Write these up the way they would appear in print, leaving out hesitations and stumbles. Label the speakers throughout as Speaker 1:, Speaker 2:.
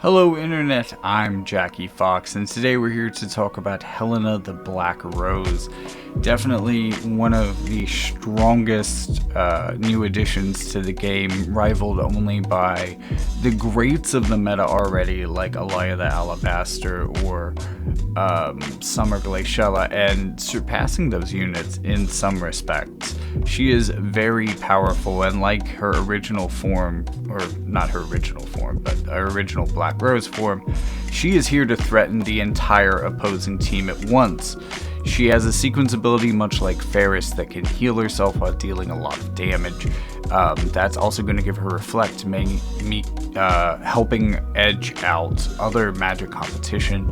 Speaker 1: Hello Internet, I'm Jackie Fox, and today we're here to talk about Helena the Black Rose. Definitely one of the strongest new additions to the game, rivaled only by the greats of the meta already, like Alaya the Alabaster or Summer Glaciella, and surpassing those units in some respects. She is very powerful, and like her original form, or not her original form, but her original Black Rose form, she is here to threaten the entire opposing team at once. She has a sequence ability much like Ferris that can heal herself while dealing a lot of damage. That's also going to give her Reflect, helping edge out other magic competition.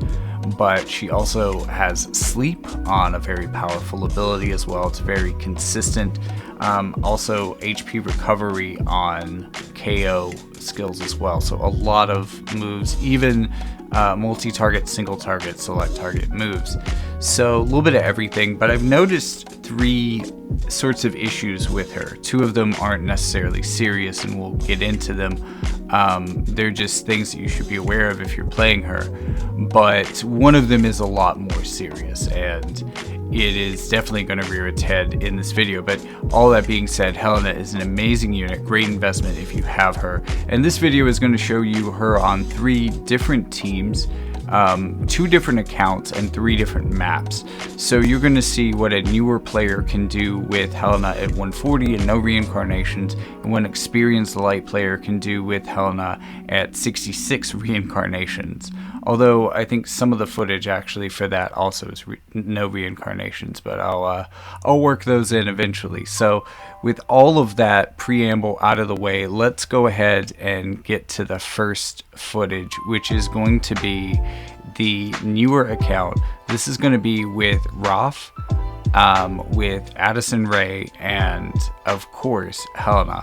Speaker 1: But she also has Sleep on a very powerful ability as well. It's very consistent. Also HP recovery on KO skills as well. So a lot of moves, even multi-target, single-target, select-target moves. So a little bit of everything, but I've noticed three sorts of issues with her. Two of them aren't necessarily serious, and we'll get into them. They're just things that you should be aware of if you're playing her. But one of them is a lot more serious, and it is definitely going to rear its head in this video. But all that being said, Helena is an amazing unit, great investment if you have her. And this video is going to show you her on 3 different teams, 2 different accounts, and 3 different maps. So you're going to see what a newer player can do with Helena at 140 and no reincarnations, and what an experienced light player can do with Helena at 66 reincarnations. Although I think some of the footage actually for that also is no reincarnations, but I'll work those in eventually. So with all of that preamble out of the way, let's go ahead and get to the first footage, which is going to be the newer account. This is going to be with Roth, with Addison Rae, and of course Helena.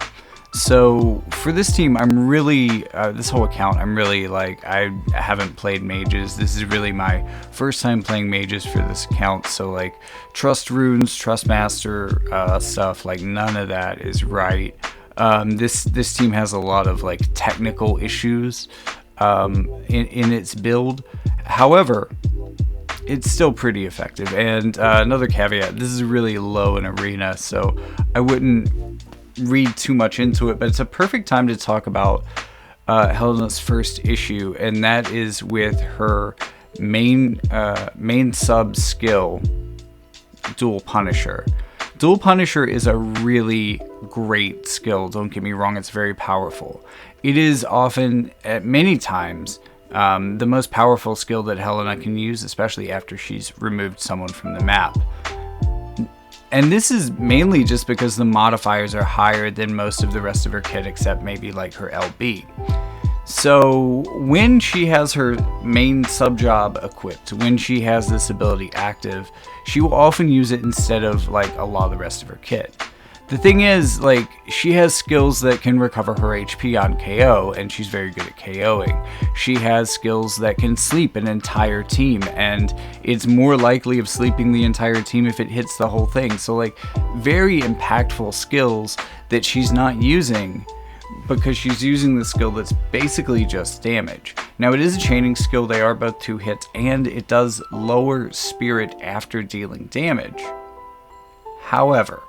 Speaker 1: So for this team, I'm really, this whole account, I'm really like, I haven't played mages. This is really my first time playing mages for this account. So like trust runes, trust master stuff, like none of that is right. This team has a lot of like technical issues in its build. However, it's still pretty effective. And another caveat, this is really low in arena, so I wouldn't read too much into it, but it's a perfect time to talk about Helena's first issue, and that is with her main sub skill, Dual Punisher. Dual Punisher is a really great skill, don't get me wrong, it's very powerful. It is often, at many times, the most powerful skill that Helena can use, especially after she's removed someone from the map. And this is mainly just because the modifiers are higher than most of the rest of her kit, except maybe like her LB. So when she has her main sub job equipped, when she has this ability active, she will often use it instead of like a lot of the rest of her kit. The thing is, like, she has skills that can recover her HP on KO, and she's very good at KOing. She has skills that can sleep an entire team, and it's more likely of sleeping the entire team if it hits the whole thing. So, like, very impactful skills that she's not using because she's using the skill that's basically just damage. Now, it is a chaining skill, they are both 2 hits, and it does lower spirit after dealing damage. However,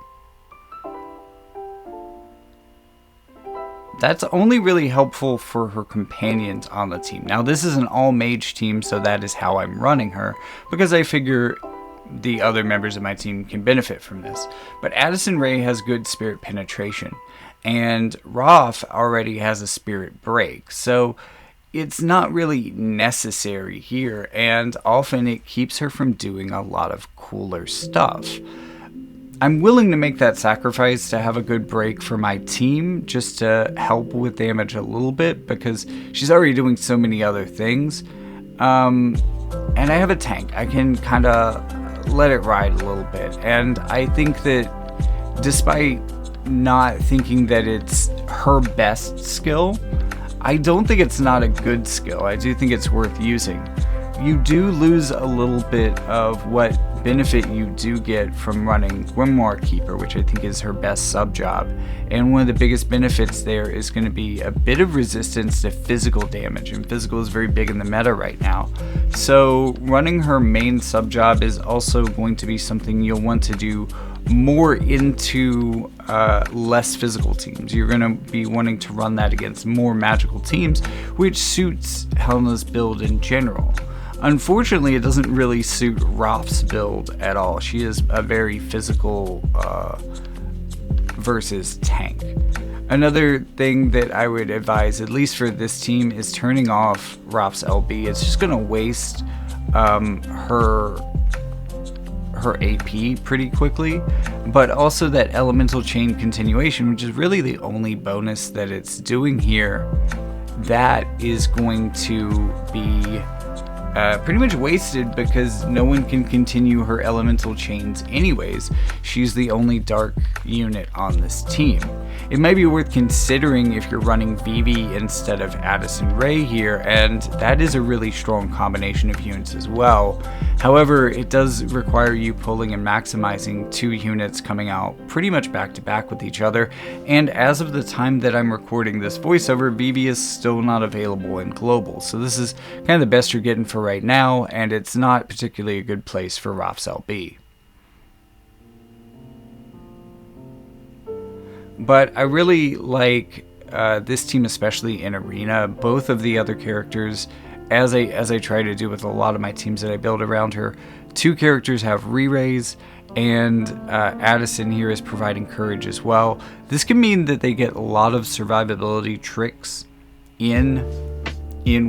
Speaker 1: that's only really helpful for her companions on the team. Now, this is an all-mage team, so that is how I'm running her, because I figure the other members of my team can benefit from this. But Addison Rae has good spirit penetration, and Roth already has a spirit break, so it's not really necessary here, and often it keeps her from doing a lot of cooler stuff. I'm willing to make that sacrifice to have a good break for my team, just to help with damage a little bit, because she's already doing so many other things. And I have a tank. I can kind of let it ride a little bit. And I think that despite not thinking that it's her best skill, I don't think it's not a good skill. I do think it's worth using. you do lose a little bit of what benefit you do get from running Grimoire Keeper, which I think is her best sub job. And one of the biggest benefits there is going to be a bit of resistance to physical damage, and physical is very big in the meta right now. So running her main sub job is also going to be something you'll want to do more into less physical teams. You're going to be wanting to run that against more magical teams, which suits Helena's build in general. Unfortunately, it doesn't really suit Roth's build at all. She is a very physical versus tank. Another thing that I would advise, at least for this team, is turning off Roth's LB. It's just going to waste her AP pretty quickly, but also that elemental chain continuation, which is really the only bonus that it's doing here, that is going to be pretty much wasted because no one can continue her elemental chains anyways. She's the only dark unit on this team. It might be worth considering if you're running Vivi instead of Addison Rae here, and that is a really strong combination of units as well. However, it does require you pulling and maximizing 2 units coming out pretty much back to back with each other, and as of the time that I'm recording this voiceover, Vivi is still not available in global, so this is kind of the best you're getting for right now, and it's not particularly a good place for Roth's LB. But I really like this team, especially in Arena. Both of the other characters, as I try to do with a lot of my teams that I build around her, 2 characters have re-raise, and Addison here is providing courage as well. This can mean that they get a lot of survivability tricks in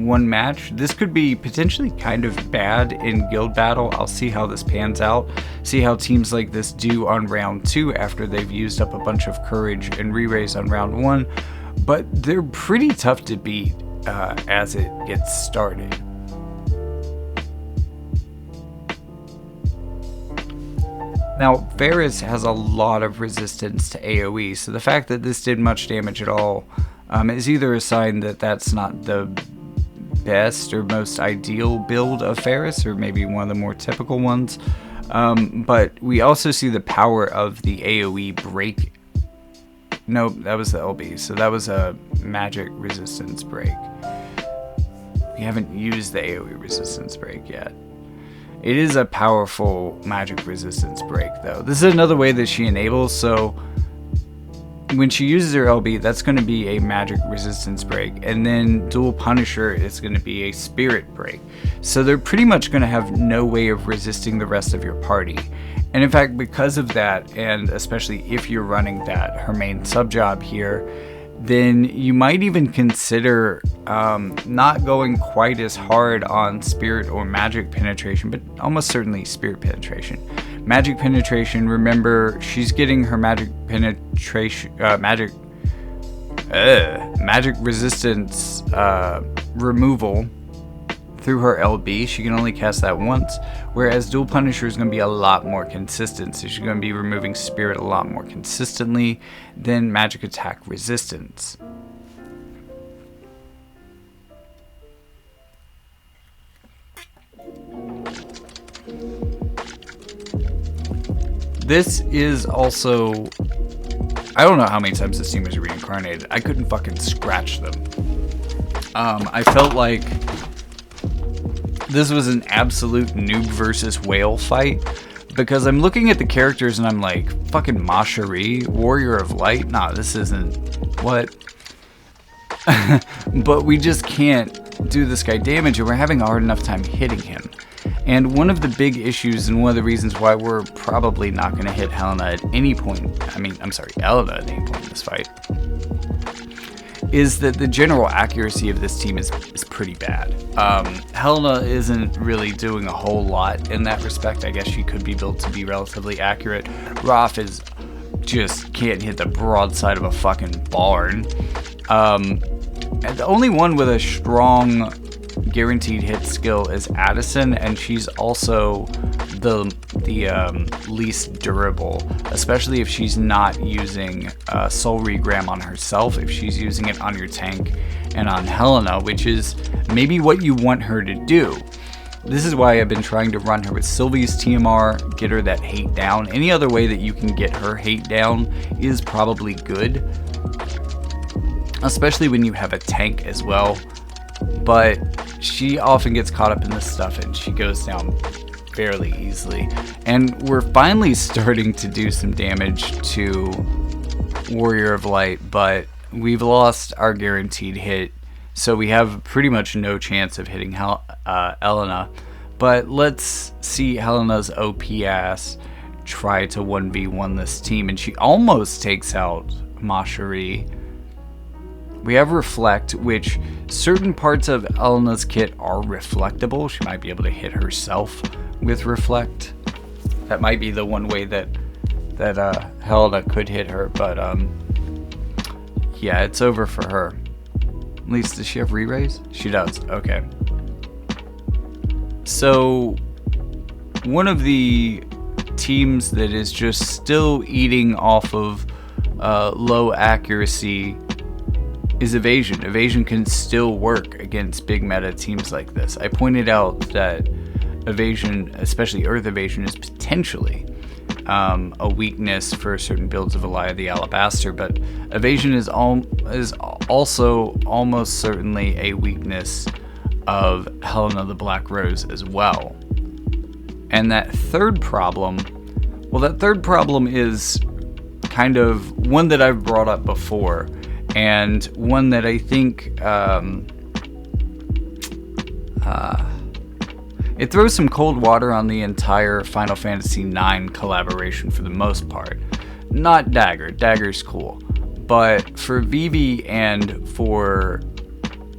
Speaker 1: one match. This could be potentially kind of bad in guild battle. I'll see how this pans out, see how teams like this do on round 2 after they've used up a bunch of courage and re-raise on round 1, but they're pretty tough to beat as it gets started. Now, Varus has a lot of resistance to AoE, so the fact that this did much damage at all is either a sign that that's not the best or most ideal build of Varus, or maybe one of the more typical ones. But we also see the power of the AoE break. No, that was the LB, so that was a magic resistance break. We haven't used the AoE resistance break yet. It is a powerful magic resistance break, though. This is another way that she enables, so when she uses her LB, that's going to be a magic resistance break, and then dual Punisher is going to be a spirit break. So they're pretty much going to have no way of resisting the rest of your party. And in fact, because of that, and especially if you're running that, her main sub job here, then you might even consider not going quite as hard on spirit or magic penetration, but almost certainly spirit penetration. Magic penetration, remember, she's getting her magic penetration, magic resistance removal through her LB. She can only cast that once, whereas dual Punisher is going to be a lot more consistent, so she's going to be removing spirit a lot more consistently than magic attack resistance. This is also, I don't know how many times this team was reincarnated. I couldn't fucking scratch them. I felt like this was an absolute noob versus whale fight, because I'm looking at the characters and I'm like, fucking Mashari, Warrior of Light? Nah, this isn't, what? But we just can't do this guy damage, and we're having a hard enough time hitting him. And one of the big issues, and one of the reasons why we're probably not going to hit Helena at any point, Helena at any point in this fight, is that the general accuracy of this team is pretty bad. Helena isn't really doing a whole lot in that respect. I guess she could be built to be relatively accurate. Roth is just can't hit the broadside of a fucking barn. And the only one with a strong guaranteed hit skill is Addison, and she's also the least durable, especially if she's not using Soul Regram on herself, if she's using it on your tank and on Helena, which is maybe what you want her to do. This is why I've been trying to run her with Sylvie's TMR, get her that hate down. Any other way that you can get her hate down is probably good, especially when you have a tank as well. But she often gets caught up in this stuff and she goes down fairly easily. And we're finally starting to do some damage to Warrior of Light, but we've lost our guaranteed hit, so we have pretty much no chance of hitting Helena. But let's see Helena's OP ass try to 1v1 this team, and she almost takes out Macherie. We have Reflect, which certain parts of Helena's kit are reflectable. She might be able to hit herself with Reflect. That might be the one way that Helena could hit her, but yeah, it's over for her. At least, does she have re-raise? She does. Okay. So one of the teams that is just still eating off of low accuracy is Evasion. Evasion can still work against big meta teams like this. I pointed out that Evasion, especially Earth Evasion, is potentially a weakness for certain builds of Elia the Alabaster, but Evasion is also almost certainly a weakness of Helena the Black Rose as well. And that third problem, well, that third problem is kind of one that I've brought up before, and one that I think it throws some cold water on the entire Final Fantasy IX collaboration for the most part. Not Dagger. Dagger's cool. But for Vivi and for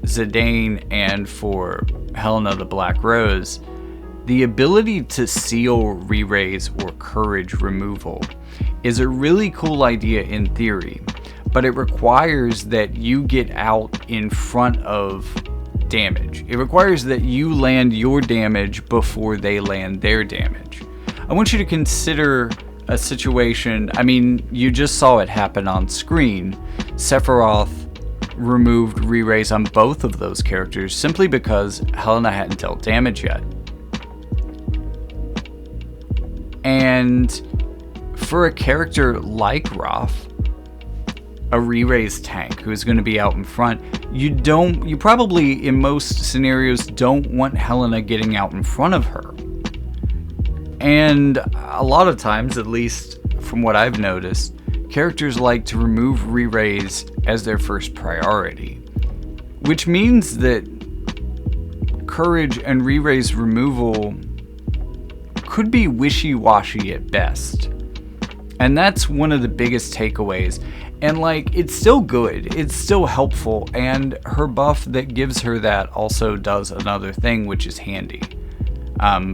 Speaker 1: Zidane and for Helena the Black Rose, the ability to seal re-raise or courage removal is a really cool idea in theory, but it requires that you get out in front of damage. It requires that you land your damage before they land their damage. I want you to consider a situation, I mean, you just saw it happen on screen. Sephiroth removed re-raise on both of those characters simply because Helena hadn't dealt damage yet. And for a character like Raph, a re-raise tank who's going to be out in front, you probably in most scenarios don't want Helena getting out in front of her. And a lot of times, at least from what I've noticed, characters like to remove re-raise as their first priority, which means that courage and re-raise removal could be wishy-washy at best. And that's one of the biggest takeaways. And like, it's still good, it's still helpful, and her buff that gives her that also does another thing, which is handy.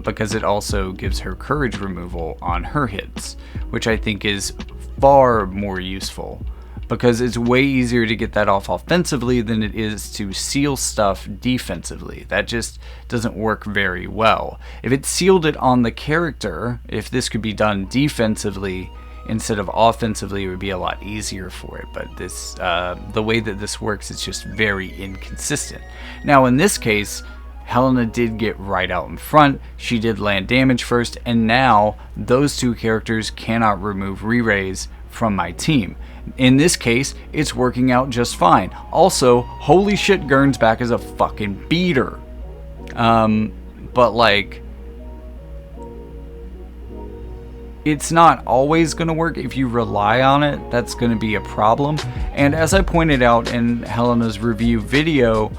Speaker 1: Because it also gives her courage removal on her hits, which I think is far more useful, because it's way easier to get that off offensively than it is to seal stuff defensively. That just doesn't work very well. If it sealed it on the character, if this could be done defensively instead of offensively, it would be a lot easier for it. But this, the way that this works is just very inconsistent. Now in this case, Helena did get right out in front, she did land damage first, and now those two characters cannot remove re-raise from my team. In this case, it's working out just fine. Also, holy shit, Gurn's back as a fucking beater. But like, it's not always going to work. If you rely on it, that's going to be a problem. And as I pointed out in Helena's review video,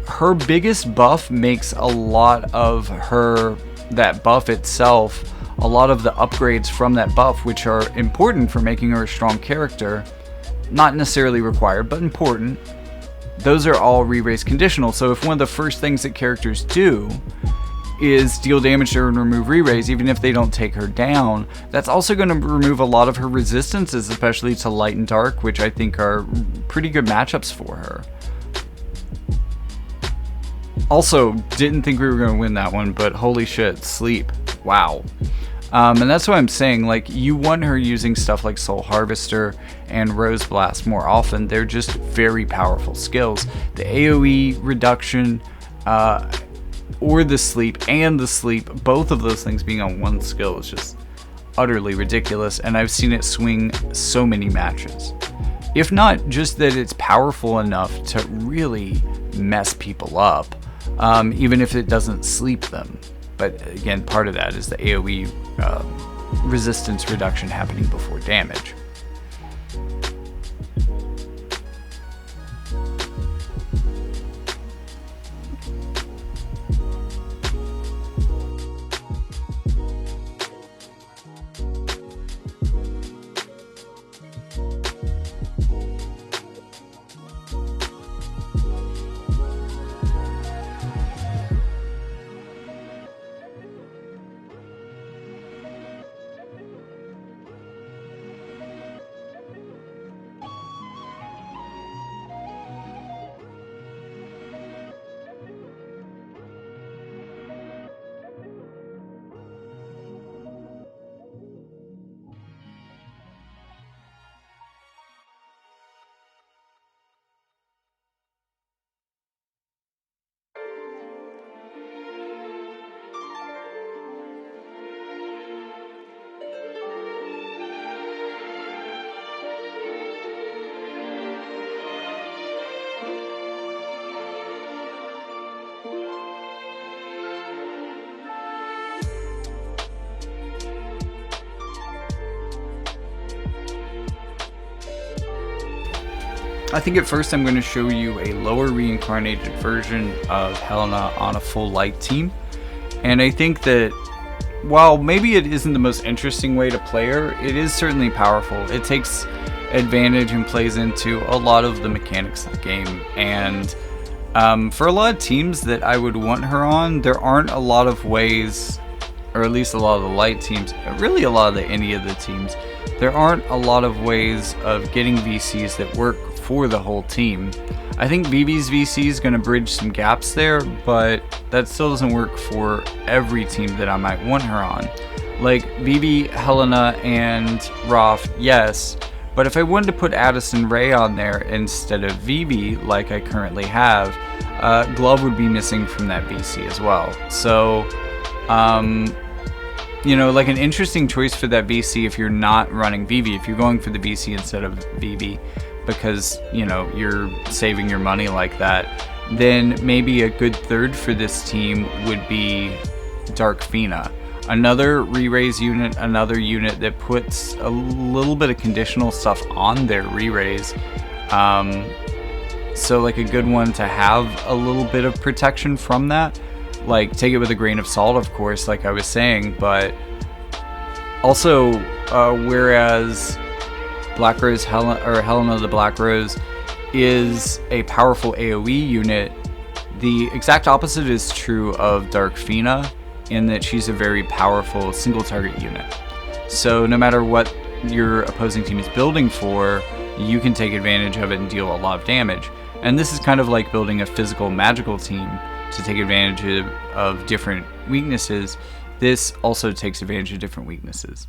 Speaker 1: her biggest buff makes a lot of that buff itself, a lot of the upgrades from that buff, which are important for making her a strong character, not necessarily required, but important, those are all re-raise conditional. So if one of the first things that characters do is deal damage to her and remove re-raise, even if they don't take her down, that's also going to remove a lot of her resistances, especially to light and dark, which I think are pretty good matchups for her. Also, didn't think we were going to win that one, but holy shit, sleep. Wow. And that's what I'm saying, like, you want her using stuff like Soul Harvester and Rose Blast more often. They're just very powerful skills. The AoE reduction, or the sleep and the sleep, both of those things being on one skill is just utterly ridiculous, and I've seen it swing so many matches. If not just that it's powerful enough to really mess people up, even if it doesn't sleep them. But again, part of that is the AoE resistance reduction happening before damage. I think at first I'm going to show you a lower reincarnated version of Helena on a full light team. And I think that while maybe it isn't the most interesting way to play her, it is certainly powerful. It takes advantage and plays into a lot of the mechanics of the game. And for a lot of teams that I would want her on, there aren't a lot of ways, or at least a lot of the light teams, really a lot of any of the teams, there aren't a lot of ways of getting VCs that work for the whole team. I think Vivi's VC is going to bridge some gaps there, but that still doesn't work for every team that I might want her on. Like Vivi, Helena, and Roth, yes, but if I wanted to put Addison Rae on there instead of Vivi, like I currently have, Glove would be missing from that VC as well. So, you know, like an interesting choice for that VC if you're not running Vivi, if you're going for the VC instead of Vivi, because, you know, you're saving your money like that, then maybe a good third for this team would be Dark Fina. Another re-raise unit, another unit that puts a little bit of conditional stuff on their re-raise. So like a good one to have a little bit of protection from that. Like, take it with a grain of salt, of course, like I was saying, but also, whereas Black Rose Helena the Black Rose is a powerful AoE unit, the exact opposite is true of Dark Fina, in that she's a very powerful single target unit. So no matter what your opposing team is building for, you can take advantage of it and deal a lot of damage. And this is kind of like building a physical magical team to take advantage of different weaknesses. This also takes advantage of different weaknesses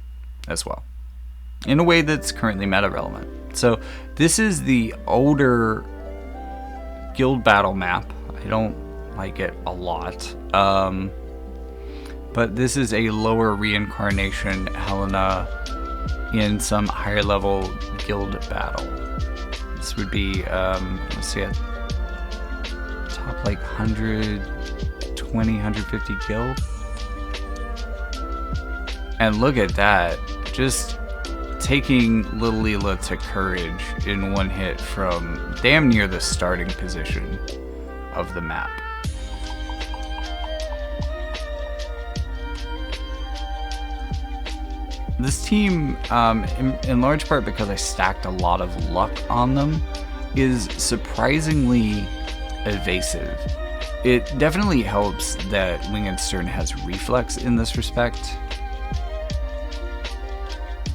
Speaker 1: as well, in a way that's currently meta relevant. So this is the older guild battle map. I don't like it a lot, but this is a lower reincarnation Helena in some higher level guild battle. This would be let's see, a top like 120, 150 guild. And look at that, just taking Little Leela to courage in one hit from damn near the starting position of the map. This team, in large part because I stacked a lot of luck on them, is surprisingly evasive. It definitely helps that Wing and Stern has reflex in this respect.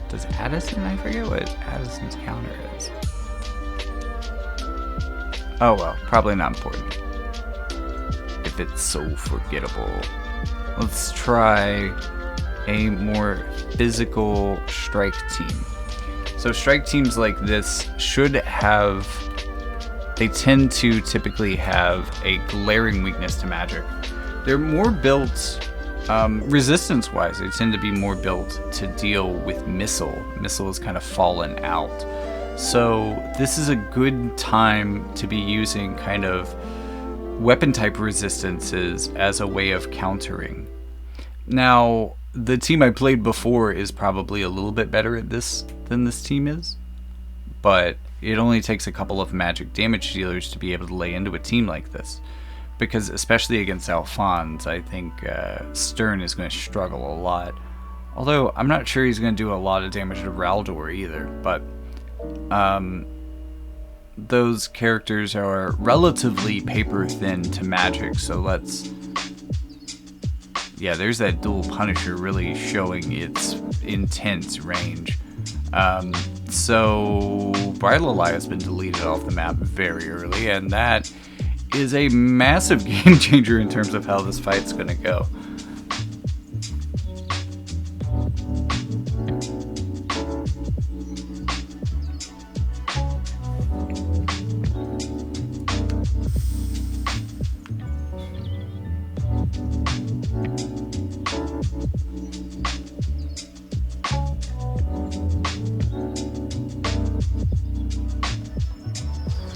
Speaker 1: Does Addison? I forget what Addison's counter is. Oh well, probably not important. If it's so forgettable. Let's try a more physical strike team. So strike teams like this should have, they tend to typically have a glaring weakness to magic. They're more built, resistance-wise, they tend to be more built to deal with Missile. Missile has kind of fallen out. So this is a good time to be using kind of weapon-type resistances as a way of countering. Now, the team I played before is probably a little bit better at this than this team is, but it only takes a couple of magic damage dealers to be able to lay into a team like this. Because especially against Alphonse, I think Stern is going to struggle a lot. Although, I'm not sure he's going to do a lot of damage to Raldor either, but those characters are relatively paper thin to magic, so let's... Yeah, there's that dual Punisher really showing its intense range. So, Bridal has been deleted off the map very early, and that is a massive game changer in terms of how this fight's gonna go.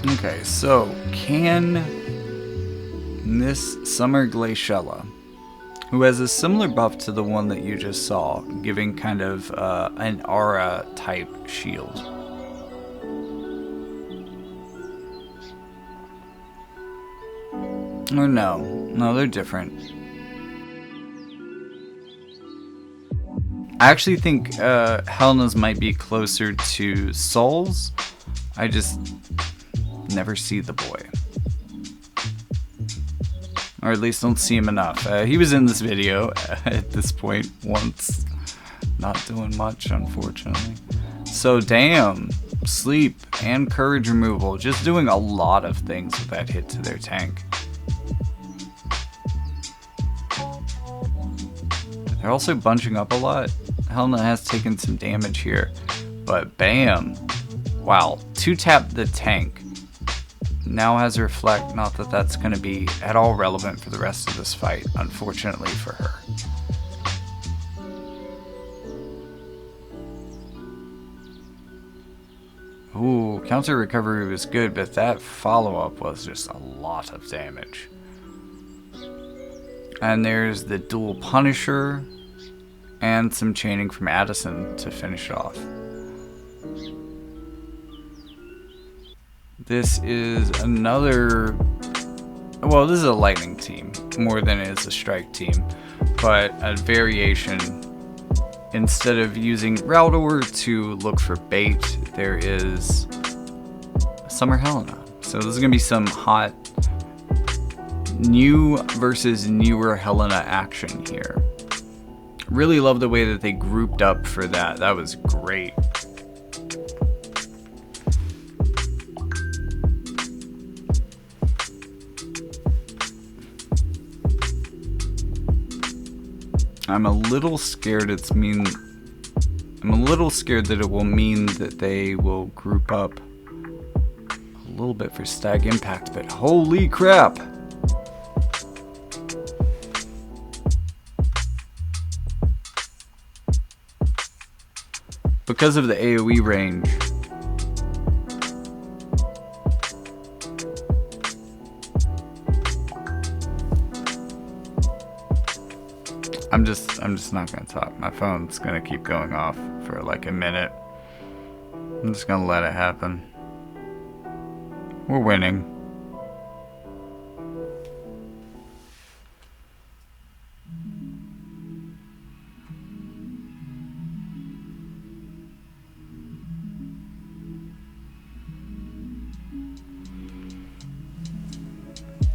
Speaker 1: Okay, so can this Summer Glaciella, who has a similar buff to the one that you just saw, giving kind of an aura type shield. Or no, they're different. I actually think Helena's might be closer to Sol's. I just never see the boy. Or at least don't see him enough. He was in this video at this point once. Not doing much, unfortunately. So damn, sleep and courage removal. Just doing a lot of things with that hit to their tank. They're also bunching up a lot. Helena has taken some damage here. But bam. Wow, 2-tap the tank. Now has Reflect, not that that's going to be at all relevant for the rest of this fight, unfortunately for her. Ooh, counter recovery was good, but that follow-up was just a lot of damage. And there's the dual Punisher, and some chaining from Addison to finish it off. This is another... Well, this is a lightning team, more than it is a strike team. But a variation. Instead of using Raldor to look for bait, there is Summer Helena. So this is going to be some hot new versus newer Helena action here. Really love the way that they grouped up for that. That was great. I'm a little scared I'm a little scared that it will mean that they will group up a little bit for Stag Impact, but holy crap! Because of the AoE range, I'm just not gonna talk. My phone's gonna keep going off for like a minute. I'm just gonna let it happen. We're winning.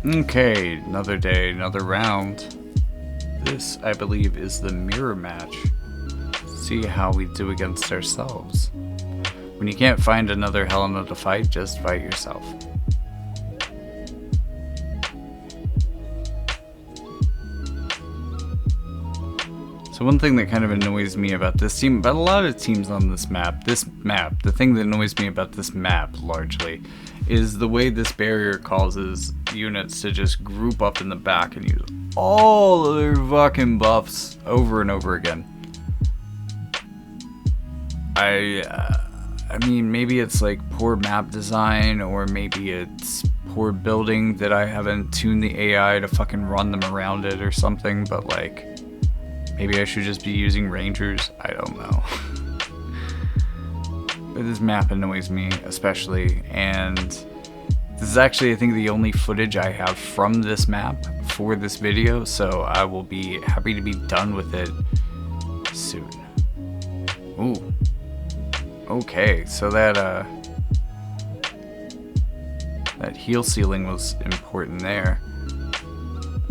Speaker 1: Okay, another day, another round. This, I believe, is the mirror match. See how we do against ourselves. When you can't find another Helena to fight, just fight yourself. So one thing that kind of annoys me about this team, but a lot of teams on this map, the thing that annoys me about this map largely, is the way this barrier causes units to just group up in the back and use all of their fucking buffs over and over again. I mean, maybe it's like poor map design, or maybe it's poor building that I haven't tuned the AI to fucking run them around it or something, but like, maybe I should just be using rangers. I don't know. But this map annoys me especially, and this is actually, I think, the only footage I have from this map for this video, so I will be happy to be done with it soon. Ooh. Okay, so that heal ceiling was important there.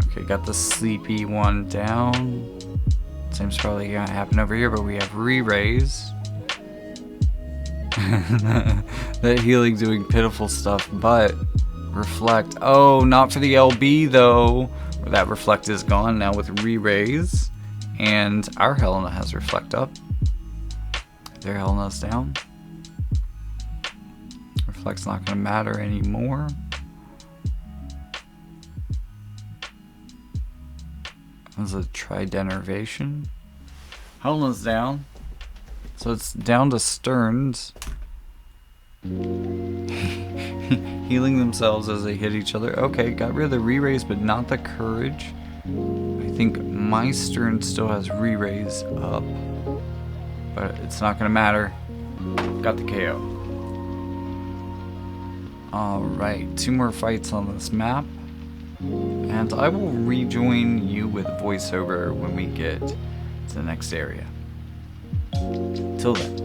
Speaker 1: Okay, got the sleepy one down. Same's probably gonna happen over here, but we have re-raise. That healing doing pitiful stuff, but reflect. Oh, not for the LB though. That reflect is gone now with re-raise, and our Helena has reflect up. Their Helena's down. Reflect's not gonna matter anymore. There's a tridenervation. Helena's down. So it's down to Sterns. Healing themselves as they hit each other. Okay, got rid of the re-raise, but not the courage. I think my Stern still has re-raise up, but it's not gonna matter. Got the KO. Alright, 2 more fights on this map. And I will rejoin you with voiceover when we get to the next area. Till then.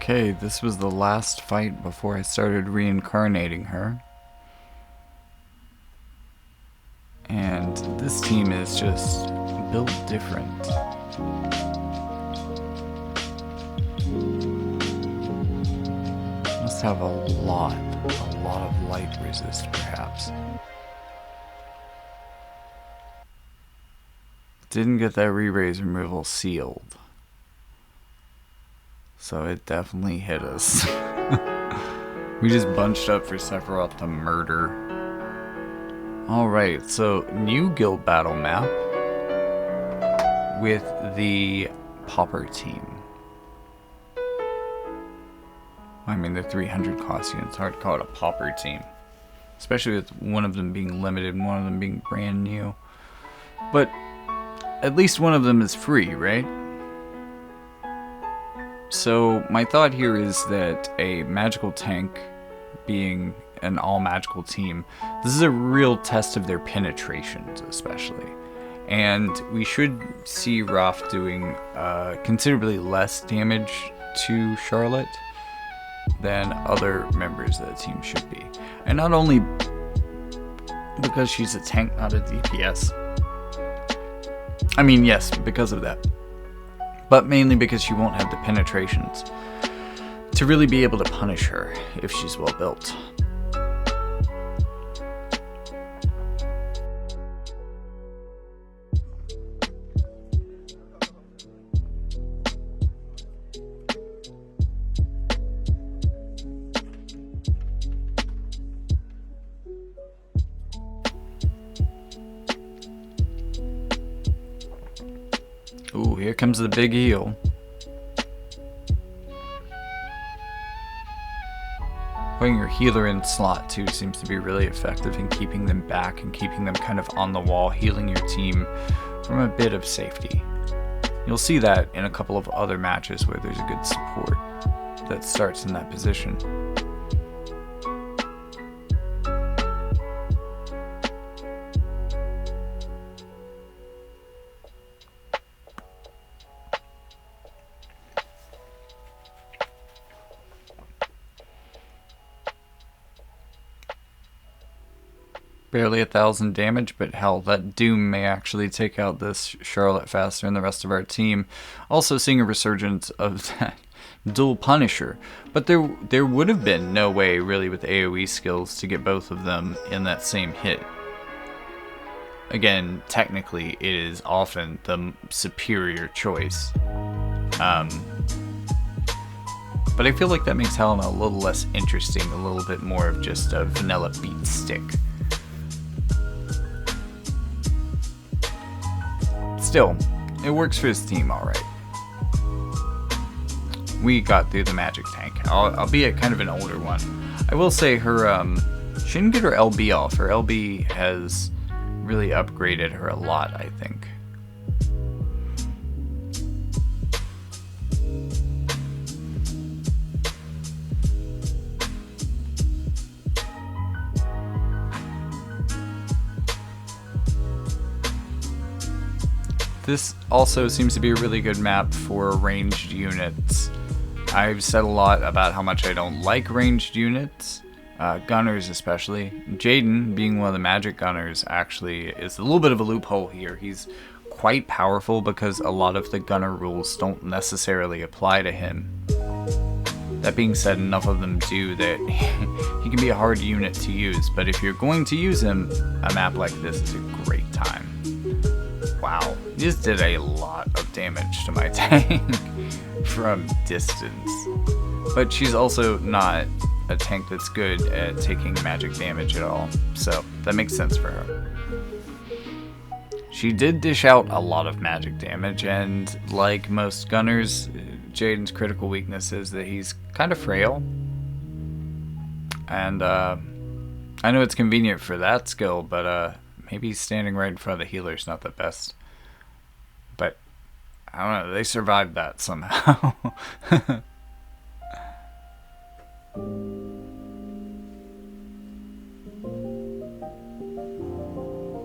Speaker 1: Okay, this was the last fight before I started reincarnating her. And this team is just built different. Must have a lot of light resist, perhaps. Didn't get that re-raise removal sealed. So it definitely hit us. We just bunched up for Sephiroth to murder. Alright, so new guild battle map with the Pauper team. I mean, the 300 cost units, hard to call it a Pauper team. Especially with one of them being limited and one of them being brand new. But at least one of them is free, right? So my thought here is that a magical tank being an all-magical team, this is a real test of their penetrations, especially. And we should see Raph doing considerably less damage to Charlotte than other members of the team should be. And not only because she's a tank, not a DPS. I mean, yes, because of that. But mainly because she won't have the penetrations to really be able to punish her if she's well built. Ooh, here comes the big heal. Putting your healer in slot too seems to be really effective in keeping them back and keeping them kind of on the wall, healing your team from a bit of safety. You'll see that in a couple of other matches where there's a good support that starts in that position. Barely 1,000 damage, but hell, that Doom may actually take out this Charlotte faster than the rest of our team. Also seeing a resurgence of that dual Punisher, but there would have been no way really with AoE skills to get both of them in that same hit. Again, technically it is often the superior choice. But I feel like that makes Helena a little less interesting, a little bit more of just a vanilla beat stick. Still, it works for his team alright. We got through the magic tank, albeit kind of an older one. I will say her, she didn't get her LB off. Her LB has really upgraded her a lot, I think. This also seems to be a really good map for ranged units. I've said a lot about how much I don't like ranged units, gunners especially. Jaden, being one of the magic gunners, actually is a little bit of a loophole here. He's quite powerful because a lot of the gunner rules don't necessarily apply to him. That being said, enough of them do that he can be a hard unit to use, but if you're going to use him, a map like this is a great time. Wow, he just did a lot of damage to my tank from distance. But she's also not a tank that's good at taking magic damage at all, so that makes sense for her. She did dish out a lot of magic damage, and like most gunners, Jaden's critical weakness is that he's kind of frail. And I know it's convenient for that skill, but maybe standing right in front of the healer is not the best. But I don't know, they survived that somehow.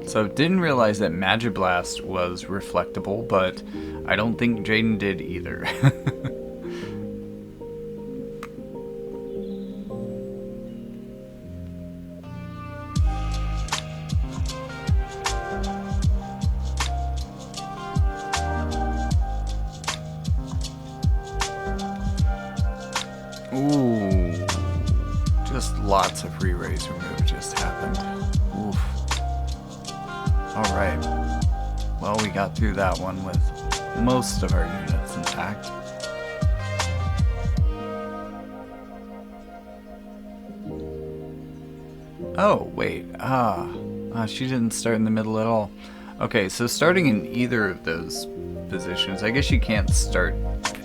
Speaker 1: So didn't realize that Magiblast was reflectable, but I don't think Jaden did either. Ooh, just lots of re-raise remove just happened. Oof. Alright, well, we got through that one with most of our units intact. Oh, wait, she didn't start in the middle at all. Okay, so starting in either of those positions, I guess you can't start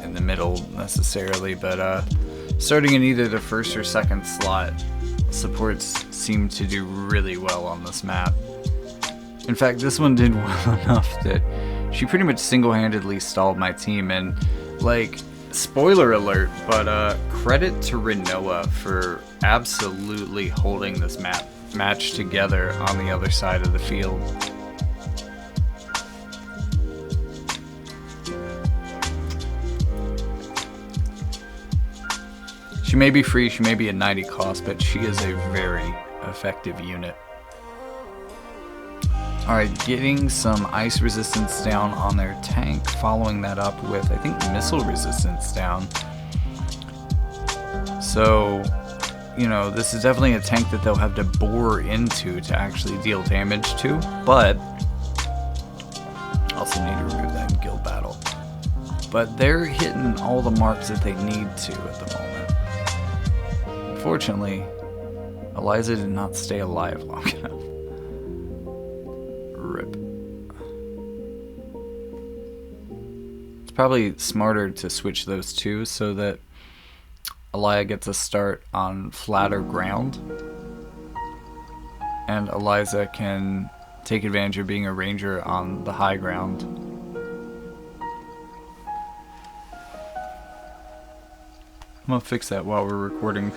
Speaker 1: in the middle necessarily, but starting in either the first or second slot, supports seem to do really well on this map. In fact, this one did well enough that she pretty much single-handedly stalled my team, and like, spoiler alert, but credit to Rinoa for absolutely holding this match together on the other side of the field. She may be free, she may be at 90 cost, but she is a very effective unit. Alright, getting some ice resistance down on their tank, following that up with, I think, missile resistance down. So, you know, this is definitely a tank that they'll have to bore into to actually deal damage to, but also need to remove that in guild battle. But they're hitting all the marks that they need to at the moment. Unfortunately, Eliza did not stay alive long enough. Rip. It's probably smarter to switch those two so that Elia gets a start on flatter ground, and Eliza can take advantage of being a ranger on the high ground. I'm gonna fix that while we're recording.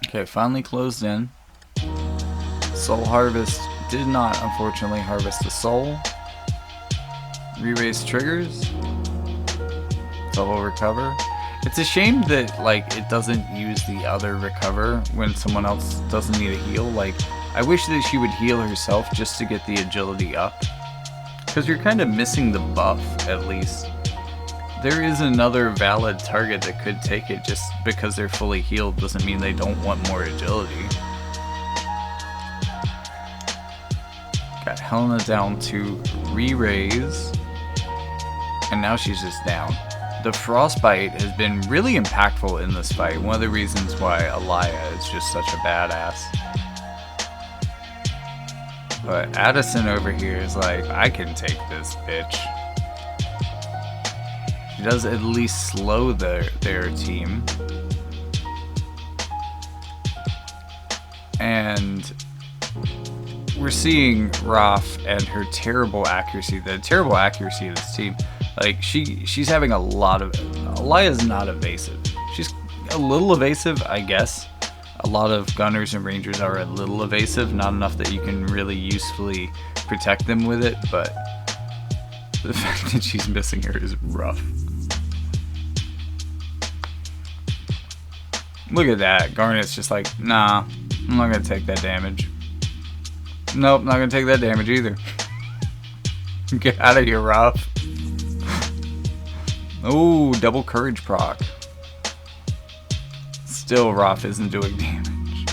Speaker 1: Okay, finally closed in. Soul Harvest did not, unfortunately, harvest a soul. Re-raise triggers. So we'll recover. It's a shame that, like, it doesn't use the other recover when someone else doesn't need a heal. Like, I wish that she would heal herself just to get the agility up. Because you're kind of missing the buff, at least. There is another valid target that could take it. Just because they're fully healed doesn't mean they don't want more agility. Got Helena down to re-raise. And now she's just down. The Frostbite has been really impactful in this fight. One of the reasons why Elia is just such a badass. But Addison over here is like, I can take this bitch. She does at least slow their team. And we're seeing Raph and her terrible accuracy. The terrible accuracy of this team. Like, she's having a lot of... Elia's not evasive. She's a little evasive, I guess. A lot of gunners and rangers are a little evasive. Not enough that you can really usefully protect them with it, but the fact that she's missing her is rough. Look at that. Garnet's just like, nah, I'm not going to take that damage. Nope, not going to take that damage either. Get out of here, Raph. Oh, double courage proc. Still, Raph isn't doing damage.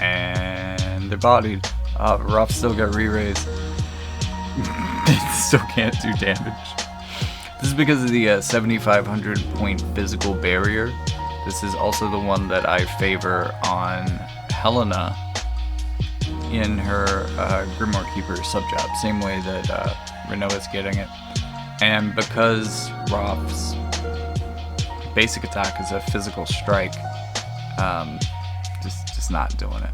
Speaker 1: And they're bodied. Raph still got re-raised. Still can't do damage. This is because of the 7,500 point physical barrier. This is also the one that I favor on Helena in her Grimoire Keeper sub-job. Same way that Rinoa's getting it. And because Raph's basic attack is a physical strike, just not doing it.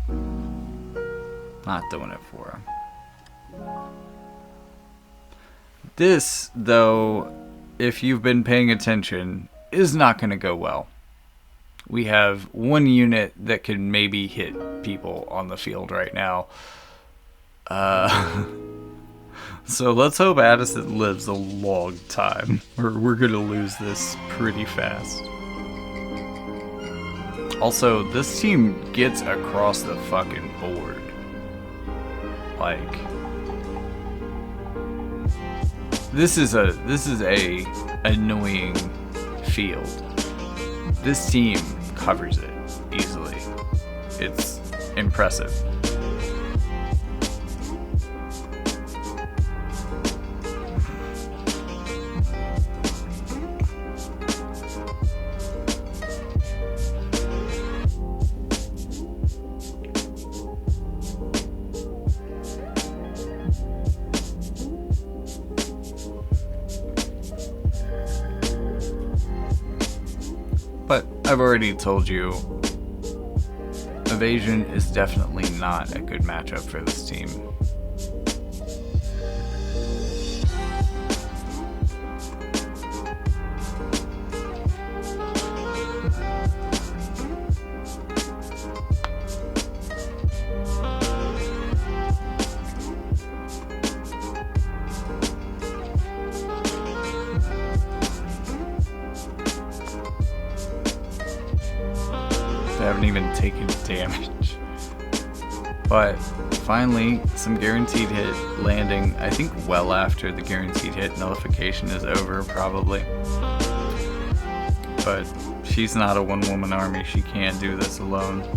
Speaker 1: Not doing it for him. This, though, if you've been paying attention, is not going to go well. We have one unit that could maybe hit people on the field right now. So let's hope Addison lives a long time, or we're going to lose this pretty fast. Also, this team gets across the fucking board. Like, this is a annoying field. This team covers it easily. It's impressive. But I've already told you, evasion is definitely not a good matchup for this team. They haven't even taken damage. But finally, some guaranteed hit landing, I think well after the guaranteed hit nullification is over, probably. But she's not a one-woman army, she can't do this alone.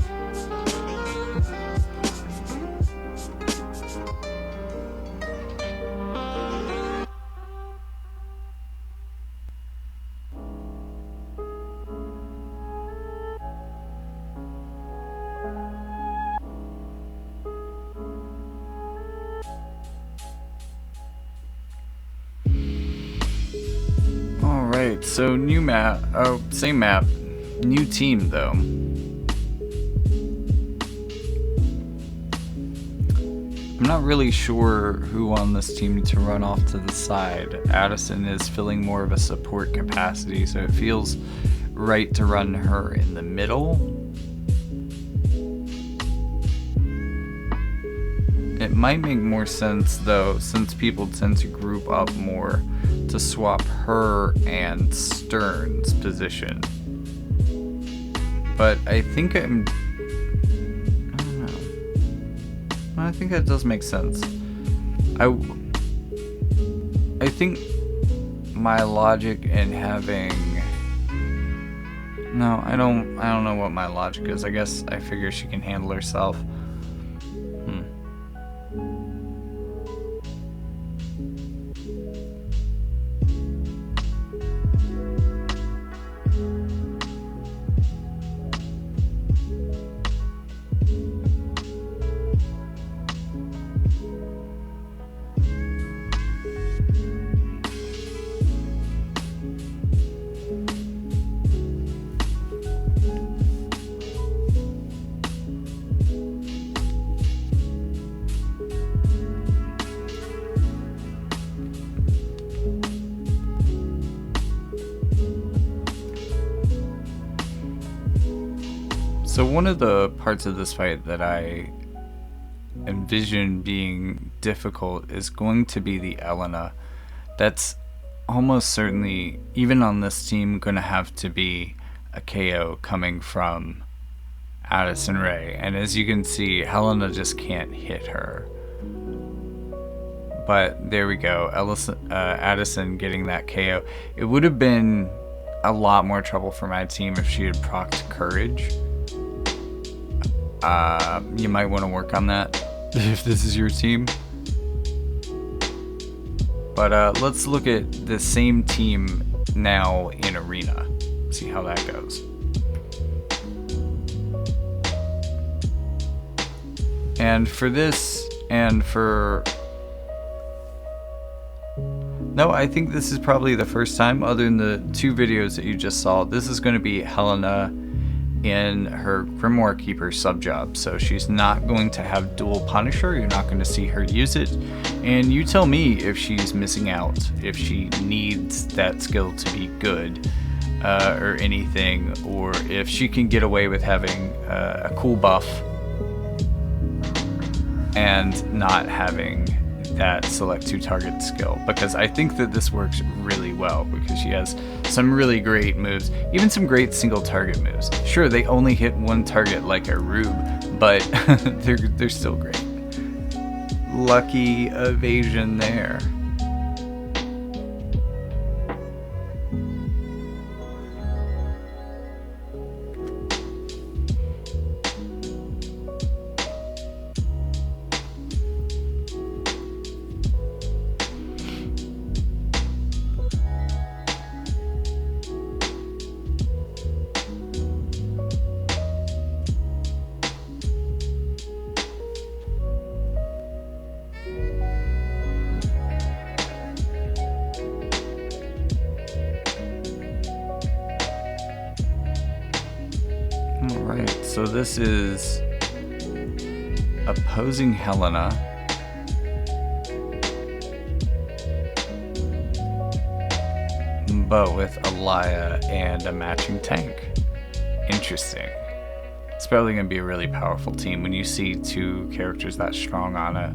Speaker 1: Alright, so new map, same map, new team though. I'm not really sure who on this team to run off to the side. Addison is filling more of a support capacity, so it feels right to run her in the middle. It might make more sense though, since people tend to group up more, to swap her and Stern's position. But I think I don't know. I think that does make sense. I think my logic in having... No, I don't know what my logic is. I guess I figure she can handle herself. So one of the parts of this fight that I envision being difficult is going to be the Helena. That's almost certainly, even on this team, going to have to be a KO coming from Addison Rae. And as you can see, Helena just can't hit her. But there we go, Addison getting that KO. It would have been a lot more trouble for my team if she had procced Courage. You might want to work on that if this is your team. But let's look at the same team now in Arena. See how that goes. And for this, and for... No, I think this is probably the first time, other than the two videos that you just saw, this is going to be Helena in her Grimoire Keeper sub-job. So she's not going to have dual Punisher, you're not going to see her use it. And you tell me if she's missing out, if she needs that skill to be good, or anything, or if she can get away with having a cool buff and not having that select two target skill, because I think that this works really well because she has some really great moves, even some great single target moves. Sure, they only hit one target like a Rube, but they're still great. Lucky evasion there. Alright, so this is opposing Helena. But with Alaya and a matching tank. Interesting. It's probably going to be a really powerful team when you see two characters that strong on it.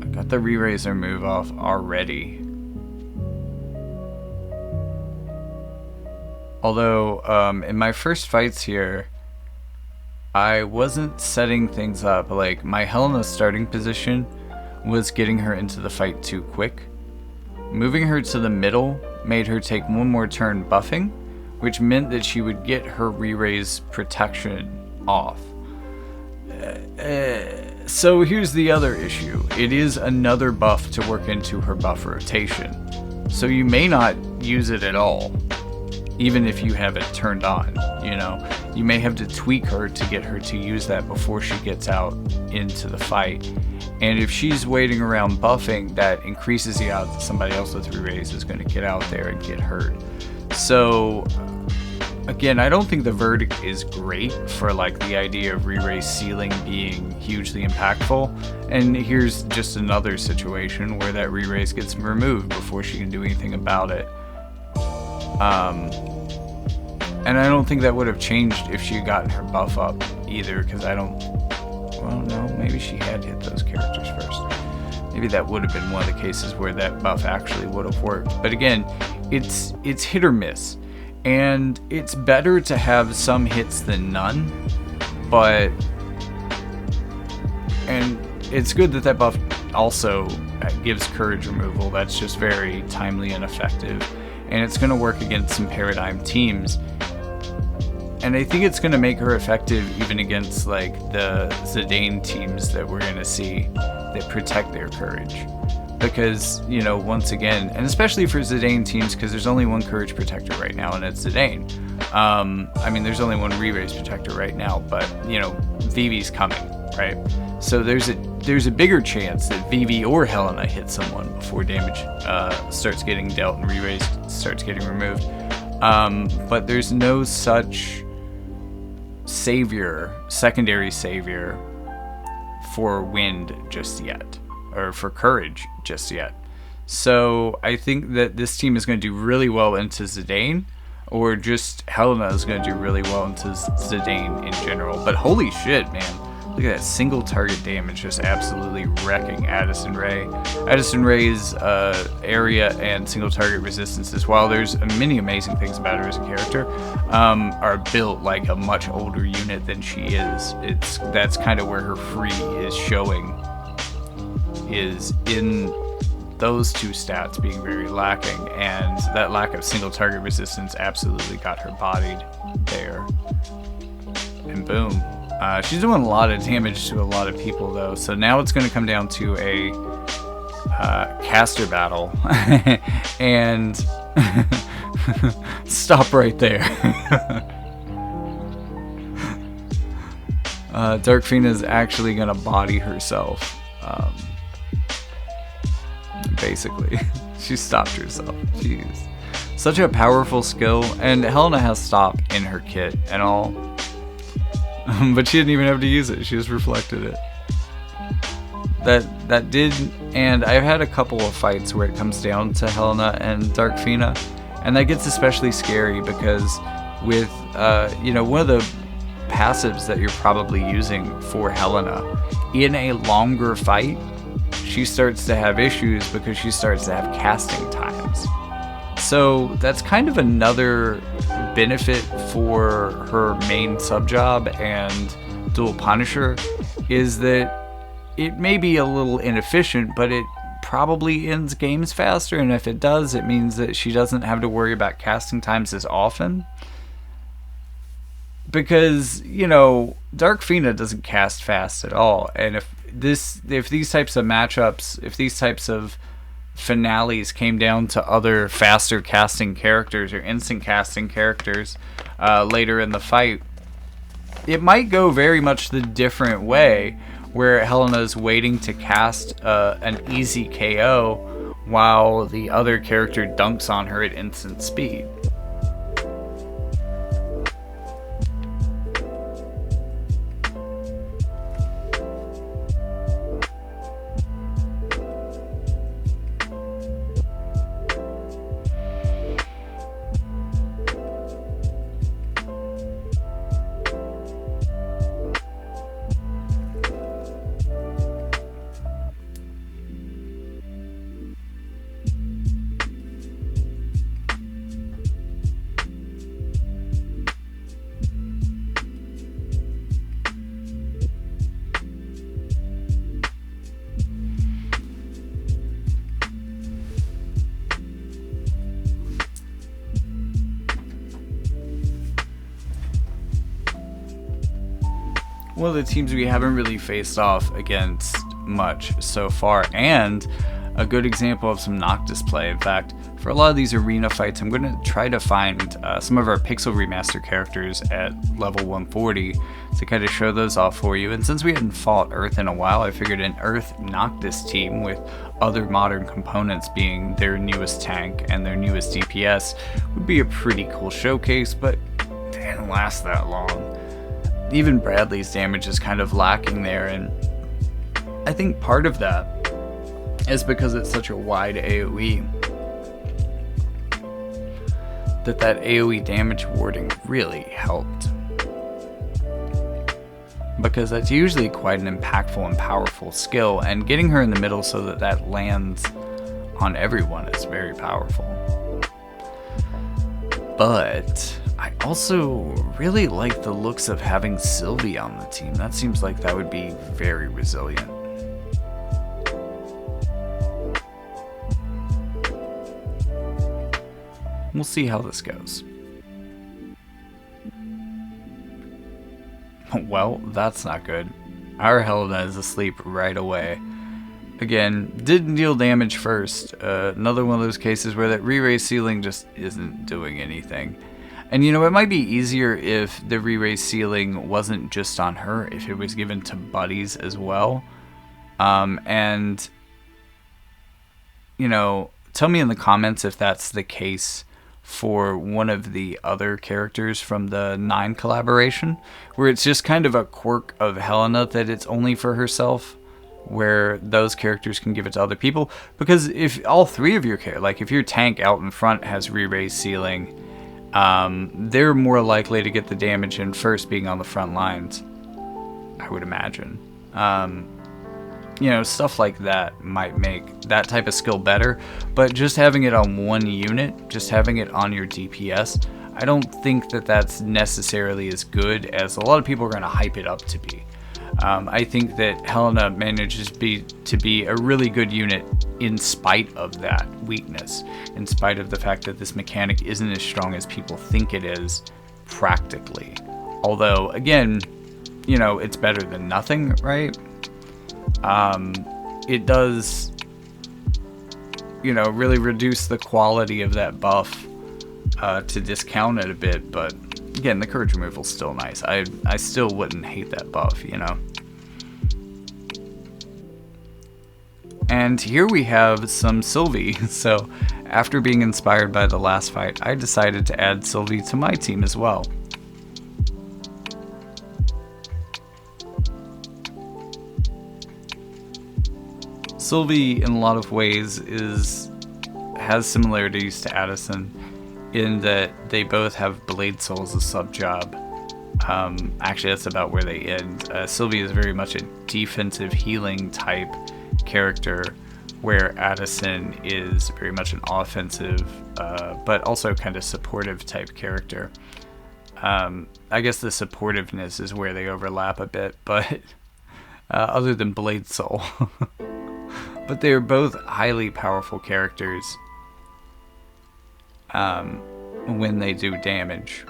Speaker 1: I got the Re-Razor move off already. Although, in my first fights here, I wasn't setting things up. Like, my Helena's starting position was getting her into the fight too quick. Moving her to the middle made her take one more turn buffing, which meant that she would get her re-raise protection off. So here's the other issue. It is another buff to work into her buff rotation. So you may not use it at all, even if you have it turned on, you know. You may have to tweak her to get her to use that before she gets out into the fight. And if she's waiting around buffing, that increases the odds that somebody else with re-raise is going to get out there and get hurt. So, again, I don't think the verdict is great for like the idea of re-raise ceiling being hugely impactful. And here's just another situation where that re-raise gets removed before she can do anything about it. And I don't think that would have changed if she had gotten her buff up either, because I don't... Well, no, maybe she had hit those characters first. Maybe that would have been one of the cases where that buff actually would have worked. But again, it's hit or miss. And it's better to have some hits than none. But... And it's good that that buff also gives courage removal. That's just very timely and effective. And it's going to work against some Paradigm teams. And I think it's going to make her effective even against like the Zidane teams that we're going to see that protect their courage. Because, you know, once again, and especially for Zidane teams, because there's only one courage protector right now, and it's Zidane. I mean, there's only one re-raise protector right now, but, you know, Vivi's coming, right? So there's a bigger chance that Vivi or Helena hit someone before damage starts getting dealt and re-raise starts getting removed. But there's no such secondary savior for wind just yet, or for courage just yet. So I think that this team is going to do really well into Zidane, or just Helena is going to do really well into Zidane in general. But holy shit, man. Look at that single target damage just absolutely wrecking Addison Rae. Addison Rae's area and single target resistances, while there's many amazing things about her as a character, are built like a much older unit than she is. That's kind of where her free is showing, is in those two stats being very lacking, and that lack of single target resistance absolutely got her bodied there. And boom. She's doing a lot of damage to a lot of people, though. So now it's going to come down to a caster battle. And stop right there. Darkfina is actually going to body herself. Basically. She stopped herself. Jeez. Such a powerful skill. And Helena has stop in her kit and all. But she didn't even have to use it. She just reflected it. That did, and I've had a couple of fights where it comes down to Helena and Darkfina, and that gets especially scary because with you know, one of the passives that you're probably using for Helena in a longer fight, she starts to have issues because she starts to have casting times. So that's kind of another benefit for her main sub-job and dual Punisher, is that it may be a little inefficient, but it probably ends games faster, and if it does, it means that she doesn't have to worry about casting times as often. Because, you know, Darkfina doesn't cast fast at all, and if these types of matchups, if these types of finales came down to other faster casting characters or instant casting characters later in the fight, it might go very much the different way, where Helena's waiting to cast an easy KO while the other character dunks on her at instant speed. one of the teams we haven't really faced off against much so far, and a good example of some Noctis play. In fact, for a lot of these arena fights, I'm going to try to find some of our Pixel Remaster characters at level 140 to kind of show those off for you. And since we hadn't fought Earth in a while, I figured an Earth Noctis team with other modern components being their newest tank and their newest DPS would be a pretty cool showcase, but it didn't last that long. Even Bradley's damage is kind of lacking there, and I think part of that is because it's such a wide AoE that AoE damage warding really helped, because that's usually quite an impactful and powerful skill, and getting her in the middle so that lands on everyone is very powerful. But I also really like the looks of having Sylvie on the team. That seems like that would be very resilient. We'll see how this goes. Well, that's not good. Our Helena is asleep right away. Again, didn't deal damage first. Another one of those cases where that re-raise ceiling just isn't doing anything. And you know, it might be easier if the re-raise ceiling wasn't just on her, if it was given to buddies as well. And, you know, tell me in the comments if that's the case for one of the other characters from the 9 collaboration, where it's just kind of a quirk of Helena that it's only for herself, where those characters can give it to other people. Because if all 3 of your like if your tank out in front has re-raise ceiling, they're more likely to get the damage in first, being on the front lines, I would imagine. You know, stuff like that might make that type of skill better, but just having it on one unit, just having it on your DPS, I don't think that that's necessarily as good as a lot of people are going to hype it up to be. I think that Helena manages to be a really good unit in spite of that weakness, in spite of the fact that this mechanic isn't as strong as people think it is practically. Although, again, you know, it's better than nothing, right? It does, you know, really reduce the quality of that buff to discount it a bit, but again, the courage removal is still nice. I still wouldn't hate that buff, you know. And here we have some Sylvie. So after being inspired by the last fight, I decided to add Sylvie to my team as well. Sylvie, in a lot of ways, has similarities to Addison in that they both have Blade Soul as a sub-job. Actually, that's about where they end. Sylvie is very much a defensive healing type character, where Addison is very much an offensive, but also kind of supportive type character. I guess the supportiveness is where they overlap a bit, but other than Blade Soul. But they are both highly powerful characters when they do damage.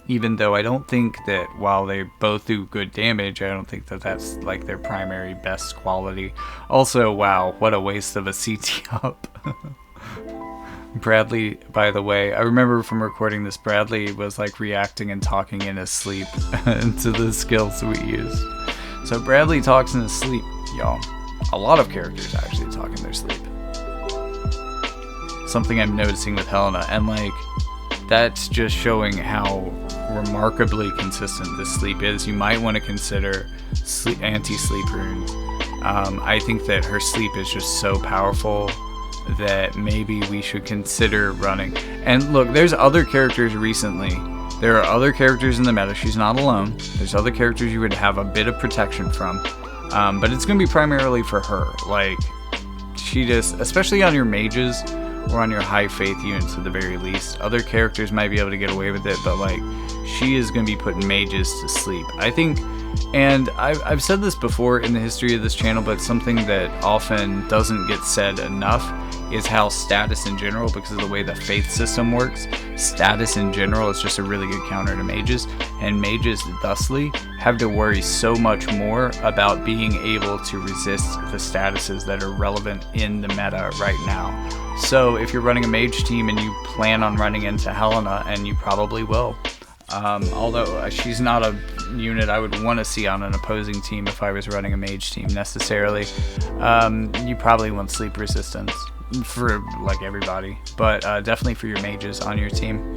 Speaker 1: Even though I don't think that while they both do good damage, I don't think that that's like their primary best quality. Also, wow, what a waste of a CT up. Bradley, by the way, I remember from recording this, Bradley was like reacting and talking in his sleep to the skills we use. So Bradley talks in his sleep, y'all. A lot of characters actually talk in their sleep. Something I'm noticing with Helena, and like, that's just showing how remarkably consistent this sleep is. You might want to consider anti-sleep runes. I think that her sleep is just so powerful that maybe we should consider running. And look, there's other characters recently. There are other characters in the meta. She's not alone. There's other characters you would have a bit of protection from. But it's going to be primarily for her. Like, she just, especially on your mages or on your high faith units at the very least, other characters might be able to get away with it, but like, she is going to be putting mages to sleep. I think, and I've said this before in the history of this channel, but something that often doesn't get said enough is how status in general, because of the way the faith system works, status in general is just a really good counter to mages, and mages thusly have to worry so much more about being able to resist the statuses that are relevant in the meta right now. So if you're running a mage team and you plan on running into Helena, and you probably will, although she's not a unit I would want to see on an opposing team if I was running a mage team necessarily, you probably want sleep resistance for like everybody, but definitely for your mages on your team,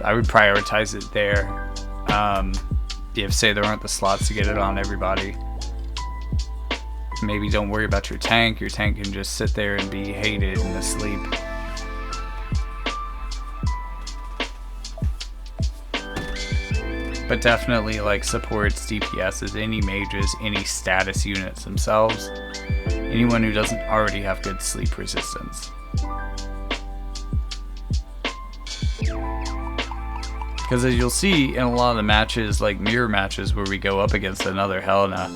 Speaker 1: I would prioritize it there. If say there aren't the slots to get it on everybody, maybe don't worry about your tank can just sit there and be hated and asleep. But definitely like supports DPSs, any mages, any status units themselves, anyone who doesn't already have good sleep resistance. Because as you'll see in a lot of the matches, like mirror matches where we go up against another Helena,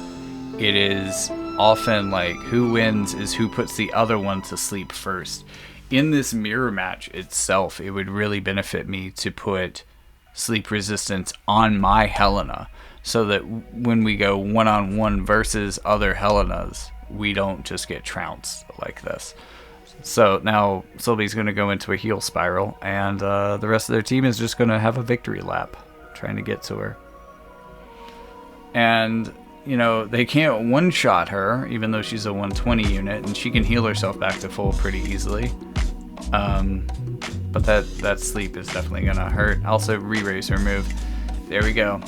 Speaker 1: it is often like who wins is who puts the other one to sleep first. In this mirror match itself, it would really benefit me to put sleep resistance on my Helena, so that when we go one-on-one versus other Helenas, we don't just get trounced like this. So now Sylvie's going to go into a heal spiral, and the rest of their team is just going to have a victory lap trying to get to her. And, you know, they can't one-shot her, even though she's a 120 unit, and she can heal herself back to full pretty easily. But that sleep is definitely going to hurt. Also, re-raise her move. There we go.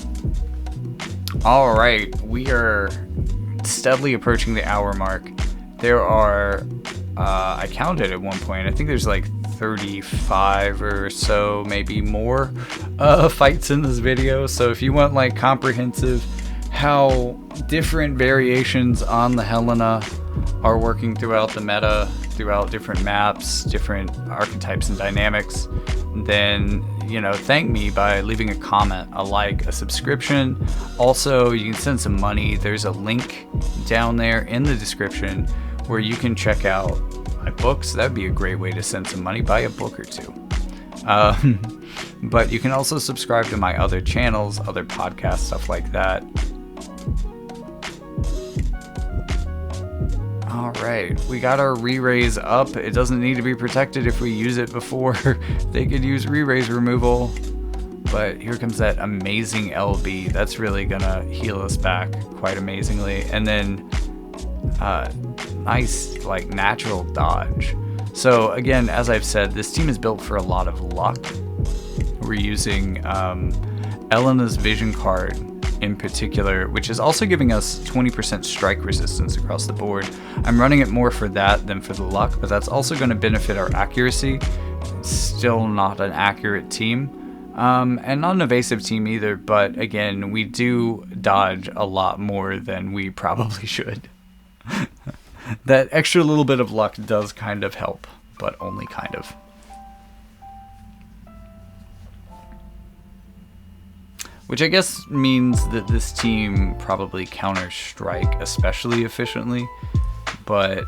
Speaker 1: Alright, we are steadily approaching the hour mark. There are, I counted at one point, I think there's like 35 or so, maybe more, fights in this video. So if you want like comprehensive how different variations on the Helena are working throughout the meta, throughout different maps, different archetypes and dynamics, then, you know, thank me by leaving a comment, a like, a subscription. Also, you can send some money. There's a link down there in the description where you can check out my books. That'd be a great way to send some money. Buy a book or two. But you can also subscribe to my other channels, other podcasts, stuff like that. Alright, we got our re-raise up. It doesn't need to be protected if we use it before they could use re-raise removal. But here comes that amazing LB. That's really gonna heal us back quite amazingly. And then nice like natural dodge. So again, as I've said, this team is built for a lot of luck. We're using Helena's vision card in particular, which is also giving us 20% strike resistance across the board. I'm running it more for that than for the luck, but that's also going to benefit our accuracy. Still not an accurate team, and not an evasive team either, but again, we do dodge a lot more than we probably should. That extra little bit of luck does kind of help, but only kind of. Which I guess means that this team probably counters strike especially efficiently. But,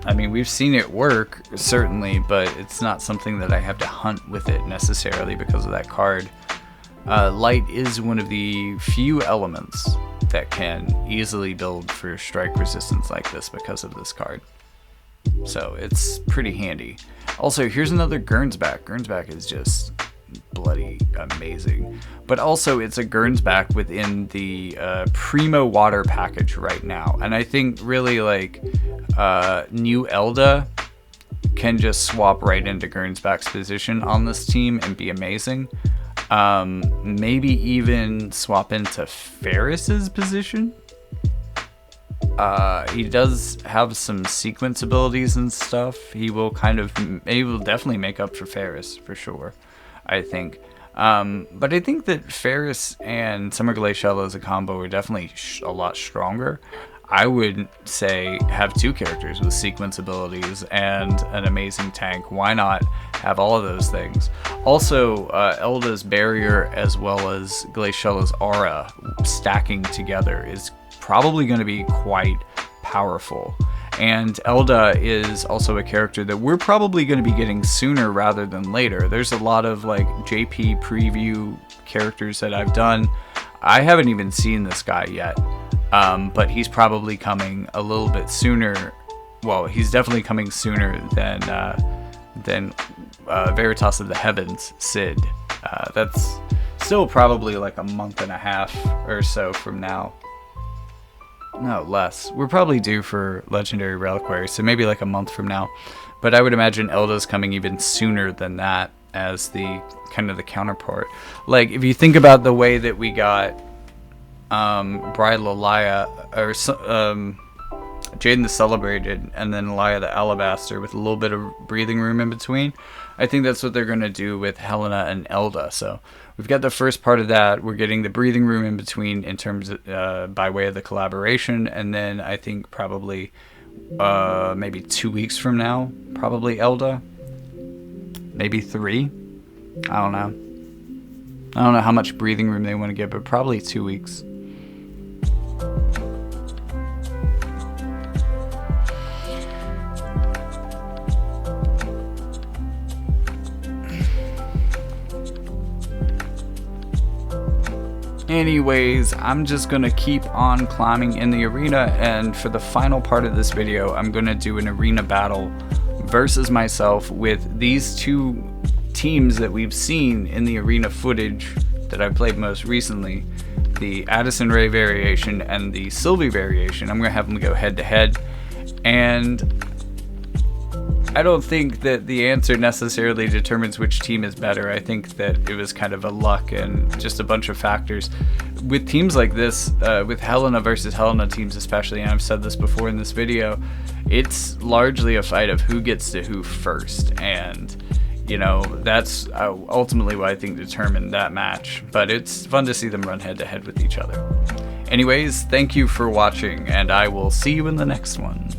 Speaker 1: I mean, we've seen it work, certainly, but it's not something that I have to hunt with it necessarily because of that card. Light is one of the few elements that can easily build for strike resistance like this because of this card. So it's pretty handy. Also, here's another Gernsback. Gernsback is just bloody amazing, but also it's a Gernsback within the primo water package right now, and I think really like new Elda can just swap right into Gernsback's position on this team and be amazing. Maybe even swap into Ferris's position. He does have some sequence abilities and stuff. He will definitely make up for Ferris for sure, I think. But I think that Ferris and Summer Glaciella as a combo are definitely a lot stronger. I would say have two characters with sequence abilities and an amazing tank. Why not have all of those things? Also, Elda's barrier as well as Glaciella's aura stacking together is probably going to be quite powerful. And Elda is also a character that we're probably going to be getting sooner rather than later. There's a lot of like JP preview characters that I've done. I haven't even seen this guy yet, but he's probably coming a little bit sooner. Well, he's definitely coming sooner than Veritas of the Heavens, Sid. That's still probably like a month and a half or so from now. No, less. We're probably due for Legendary Reliquary, so maybe like a month from now. But I would imagine Elda's coming even sooner than that as the kind of the counterpart. Like, if you think about the way that we got Bride Lalaya, or Jaden the Celebrated, and then Elia the Alabaster with a little bit of breathing room in between, I think that's what they're going to do with Helena and Elda. So we've got the first part of that. We're getting the breathing room in between in terms of by way of the collaboration, and then I think probably maybe 2 weeks from now, probably Elda, maybe 3. I don't know how much breathing room they want to give, but probably 2 weeks. Anyways, I'm just gonna keep on climbing in the arena, and for the final part of this video, I'm gonna do an arena battle versus myself with these two teams that we've seen in the arena footage that I played most recently, the Addison Rae variation and the Sylvie variation. I'm gonna have them go head to head, and I don't think that the answer necessarily determines which team is better. I think that it was kind of a luck and just a bunch of factors. With teams like this, with Helena versus Helena teams especially, and I've said this before in this video, it's largely a fight of who gets to who first. And, you know, that's ultimately what I think determined that match. But it's fun to see them run head to head with each other. Anyways, thank you for watching, and I will see you in the next one.